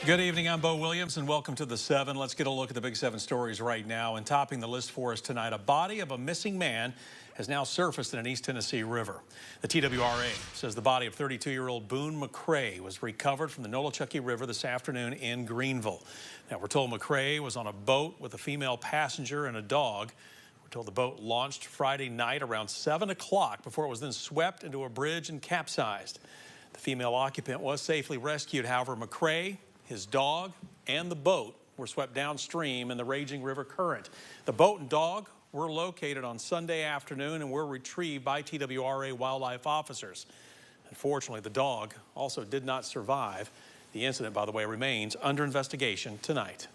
Good evening, I'm Bo Williams and welcome to the 7. Let's get a look at the big 7 stories right now. And topping the list for us tonight, a body of a missing man has now surfaced in an East Tennessee river. The TWRA says the body of 32-year-old Boone McCrae was recovered from the Nolichucky River this afternoon in Greenville. Now, we're told McCrae was on a boat with a female passenger and a dog. We're told the boat launched Friday night around 7 o'clock before it was then swept into a bridge and capsized. The female occupant was safely rescued. However, McCrae, his dog, and the boat were swept downstream in the raging river current. The boat and dog were located on Sunday afternoon and were retrieved by TWRA wildlife officers. Unfortunately, the dog also did not survive. The incident, by the way, remains under investigation tonight.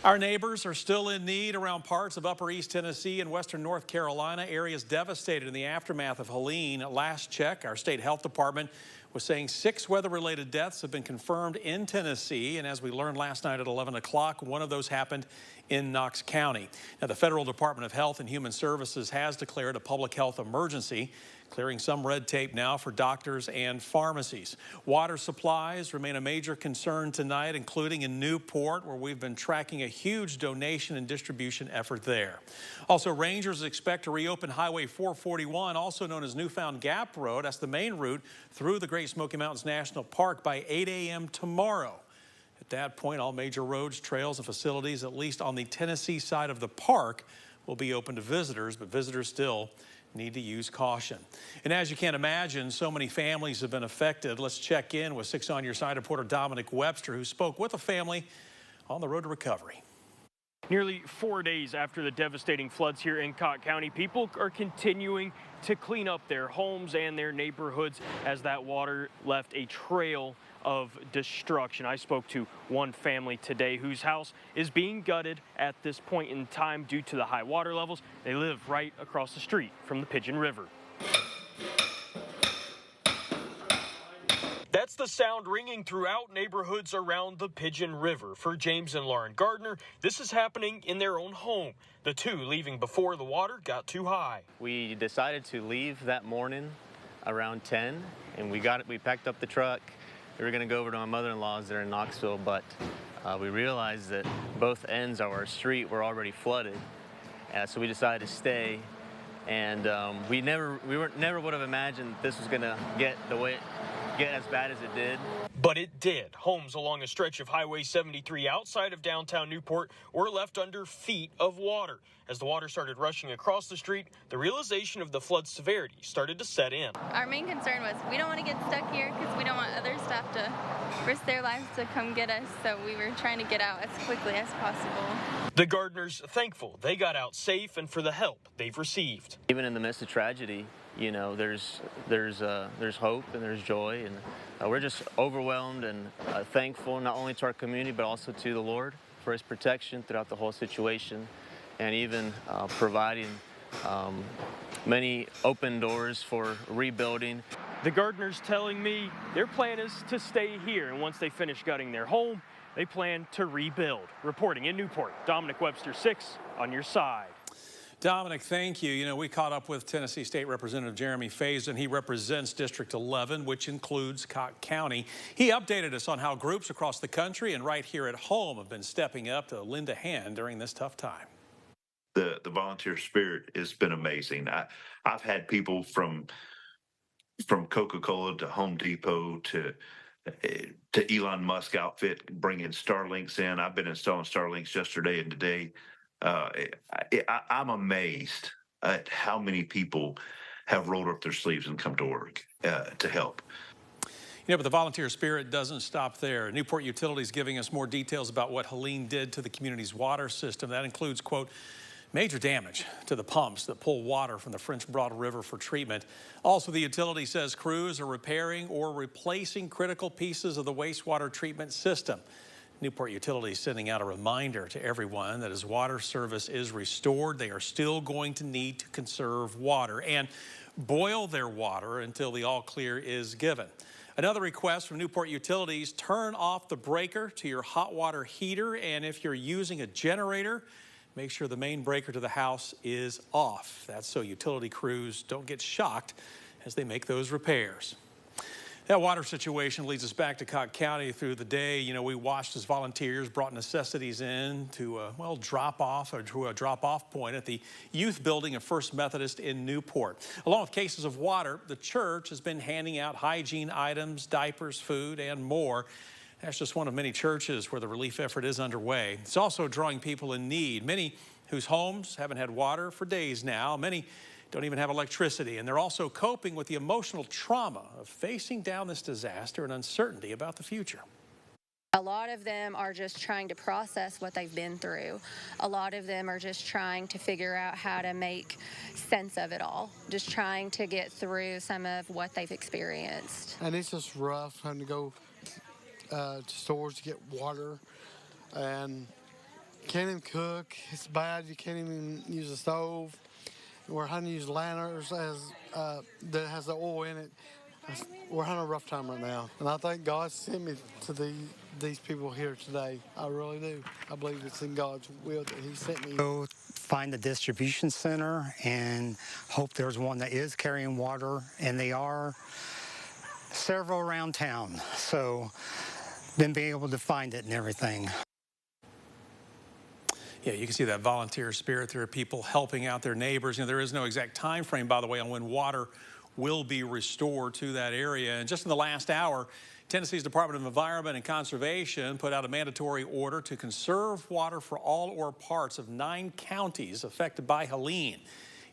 Our neighbors are still in need around parts of upper East Tennessee and western North Carolina. Areas devastated in the aftermath of Helene. At last check, our state health department was saying 6 weather-related deaths have been confirmed in Tennessee. And as we learned last night at 11 o'clock, one of those happened in Knox County. Now, the Federal Department of Health and Human Services has declared a public health emergency, clearing some red tape now for doctors and pharmacies. Water supplies remain a major concern tonight, including in Newport, where we've been tracking a huge donation and distribution effort there. Also, rangers expect to reopen Highway 441, also known as Newfound Gap Road. That's the main route through the Great Smoky Mountains National Park by 8 a.m. tomorrow. At that point, all major roads, trails, and facilities, at least on the Tennessee side of the park, will be open to visitors, but visitors still need to use caution. And as you can imagine, so many families have been affected. Let's check in with 6 on Your Side reporter Dominic Webster, who spoke with a family on the road to recovery. Nearly 4 days after the devastating floods here in Cocke County, people are continuing to clean up their homes and their neighborhoods as that water left a trail of destruction. I spoke to one family today whose house is being gutted at this point in time due to the high water levels. They live right across the street from the Pigeon River. That's the sound ringing throughout neighborhoods around the Pigeon River. For James and Lauren Gardner, this is happening in their own home. The two leaving before the water got too high. We decided to leave that morning around 10, and we packed up the truck. We were going to go over to my mother-in-law's there in Knoxville, but we realized that both ends of our street were already flooded, so we decided to stay. And we never would have imagined this was going to get as bad as it did. But it did. Homes along a stretch of Highway 73 outside of downtown Newport were left under feet of water. As the water started rushing across the street, the realization of the flood severity started to set in. Our main concern was we don't want to get stuck here because we don't want other staff to risk their lives to come get us, so we were trying to get out as quickly as possible. The Gardners thankful they got out safe and for the help they've received. Even in the midst of tragedy, you know, there's hope and there's joy, and we're just overwhelmed and thankful not only to our community but also to the Lord for His protection throughout the whole situation, and even providing many open doors for rebuilding. The Gardners telling me their plan is to stay here, and once they finish gutting their home, they plan to rebuild. Reporting in Newport, Dominic Webster, 6 on Your Side. Dominic, thank you. You know, we caught up with Tennessee State Representative Jeremy Faison. He represents District 11, which includes Cocke County. He updated us on how groups across the country and right here at home have been stepping up to lend a hand during this tough time. The volunteer spirit has been amazing. I've had people from Coca-Cola to Home Depot to Elon Musk outfit bringing Starlinks in. I've been installing Starlinks yesterday and today. I'm amazed at how many people have rolled up their sleeves and come to work to help. You know, but the volunteer spirit doesn't stop there. Newport Utilities giving us more details about what Helene did to the community's water system. That includes, quote, major damage to the pumps that pull water from the French Broad River for treatment. Also, the utility says crews are repairing or replacing critical pieces of the wastewater treatment system. Newport Utilities sending out a reminder to everyone that as water service is restored, they are still going to need to conserve water and boil their water until the all clear is given. Another request from Newport Utilities, turn off the breaker to your hot water heater, and if you're using a generator, make sure the main breaker to the house is off. That's so utility crews don't get shocked as they make those repairs. That water situation leads us back to Cocke County through the day. You know, we watched as volunteers brought necessities in to, well, drop off or to a drop-off point at the youth building of First Methodist in Newport. Along with cases of water, the church has been handing out hygiene items, diapers, food, and more. That's just one of many churches where the relief effort is underway. It's also drawing people in need, many whose homes haven't had water for days now. Many don't even have electricity, and they're also coping with the emotional trauma of facing down this disaster and uncertainty about the future. A lot of them are just trying to process what they've been through. A lot of them are just trying to figure out how to make sense of it all, just trying to get through some of what they've experienced. And it's just rough having to go to stores to get water, and can't even cook. It's bad. You can't even use a stove. We're having to use lanterns that has the oil in it. We're having a rough time right now. And I thank God sent me to these people here today. I really do. I believe it's in God's will that He sent me. Go find the distribution center and hope there's one that is carrying water, and they are several around town. So then being able to find it and everything. Yeah, you can see that volunteer spirit. There are people helping out their neighbors. You know, there is no exact time frame, by the way, on when water will be restored to that area. And just in the last hour, Tennessee's Department of Environment and Conservation put out a mandatory order to conserve water for all or parts of 9 counties affected by Helene.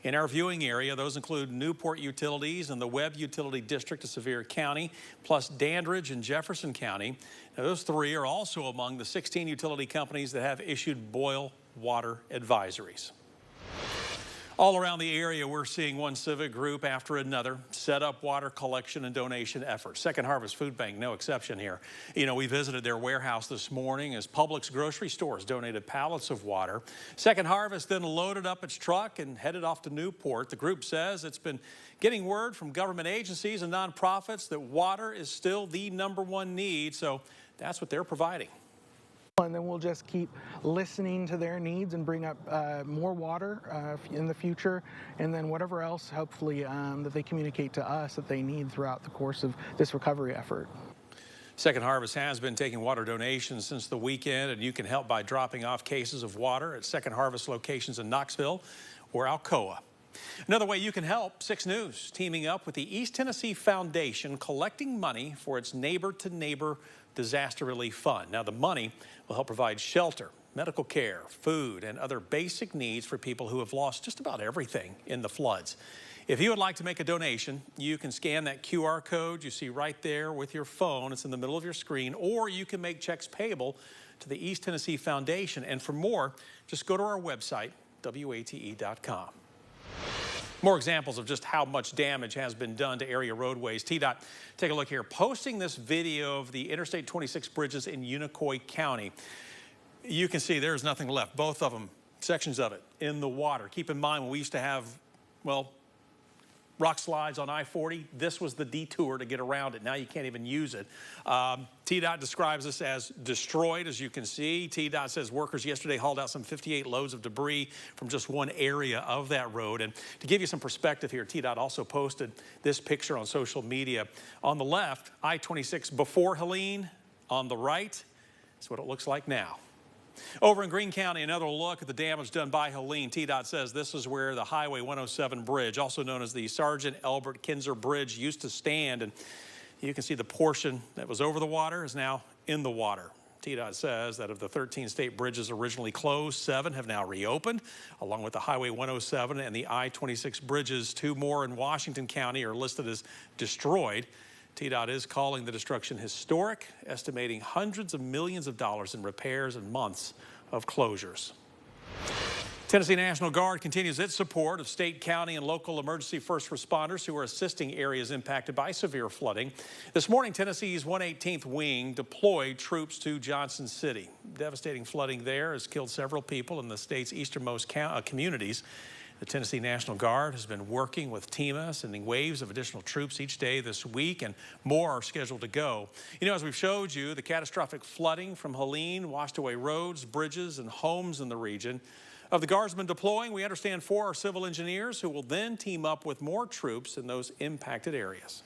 In our viewing area, those include Newport Utilities and the Webb Utility District of Sevier County, plus Dandridge and Jefferson County. Now, those 3 are also among the 16 utility companies that have issued boil water advisories. All around the area, we're seeing one civic group after another set up water collection and donation efforts. Second Harvest Food Bank, no exception here. You know, we visited their warehouse this morning as Publix grocery stores donated pallets of water. Second Harvest then loaded up its truck and headed off to Newport. The group says it's been getting word from government agencies and nonprofits that water is still the #1 need, so that's what they're providing. And then we'll just keep listening to their needs and bring up more water in the future, and then whatever else, hopefully, that they communicate to us that they need throughout the course of this recovery effort. Second Harvest has been taking water donations since the weekend, and you can help by dropping off cases of water at Second Harvest locations in Knoxville or Alcoa. Another way you can help, 6 News teaming up with the East Tennessee Foundation collecting money for its Neighbor to Neighbor Disaster Relief Fund. Now, the money will help provide shelter, medical care, food, and other basic needs for people who have lost just about everything in the floods. If you would like to make a donation, you can scan that QR code you see right there with your phone. It's in the middle of your screen, or you can make checks payable to the East Tennessee Foundation. And for more, just go to our website, wate.com. More examples of just how much damage has been done to area roadways. TDOT, take a look here. Posting this video of the Interstate 26 bridges in Unicoi County. You can see there's nothing left. Both of them, sections of it, in the water. Keep in mind, when we used to have, well, rock slides on I-40, this was the detour to get around it. Now you can't even use it. TDOT describes this as destroyed, as you can see. TDOT says workers yesterday hauled out some 58 loads of debris from just one area of that road. And to give you some perspective here, TDOT also posted this picture on social media. On the left, I-26 before Helene. On the right, that's what it looks like now. Over in Greene County, another look at the damage done by Helene. TDOT says this is where the Highway 107 bridge, also known as the Sergeant Elbert Kinzer Bridge, used to stand. And you can see the portion that was over the water is now in the water. TDOT says that of the 13 state bridges originally closed, 7 have now reopened, along with the Highway 107 and the I-26 bridges. 2 more in Washington County are listed as destroyed. TDOT is calling the destruction historic, estimating hundreds of millions of dollars in repairs and months of closures. Tennessee National Guard continues its support of state, county, and local emergency first responders who are assisting areas impacted by severe flooding. This morning, Tennessee's 118th Wing deployed troops to Johnson City. Devastating flooding there has killed several people in the state's easternmost communities. The Tennessee National Guard has been working with TEMA, sending waves of additional troops each day this week, and more are scheduled to go. You know, as we've showed you, the catastrophic flooding from Helene washed away roads, bridges, and homes in the region. Of the Guardsmen deploying, we understand 4 are civil engineers who will then team up with more troops in those impacted areas.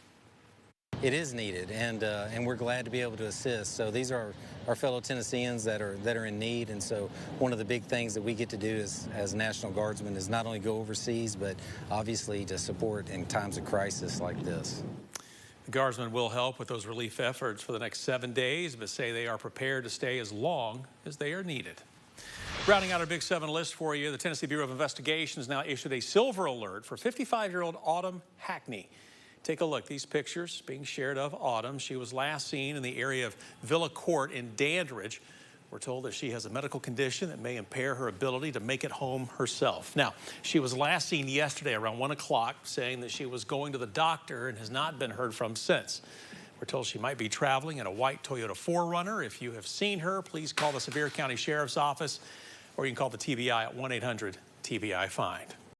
it is needed, and we're glad to be able to assist. So these are our fellow Tennesseans that are in need, and so one of the big things that we get to do as National Guardsmen is not only go overseas, but obviously to support in times of crisis like this. The Guardsmen will help with those relief efforts for the next 7 days, but say they are prepared to stay as long as they are needed. Rounding out our Big 7 list for you, the Tennessee Bureau of Investigation has now issued a silver alert for 55-year-old Autumn Hackney. Take a look. These pictures being shared of Autumn. She was last seen in the area of Villa Court in Dandridge. We're told that she has a medical condition that may impair her ability to make it home herself. Now, she was last seen yesterday around 1 o'clock saying that she was going to the doctor and has not been heard from since. We're told she might be traveling in a white Toyota 4Runner. If you have seen her, please call the Sevier County Sheriff's Office, or you can call the TBI at 1-800-TBI-FIND.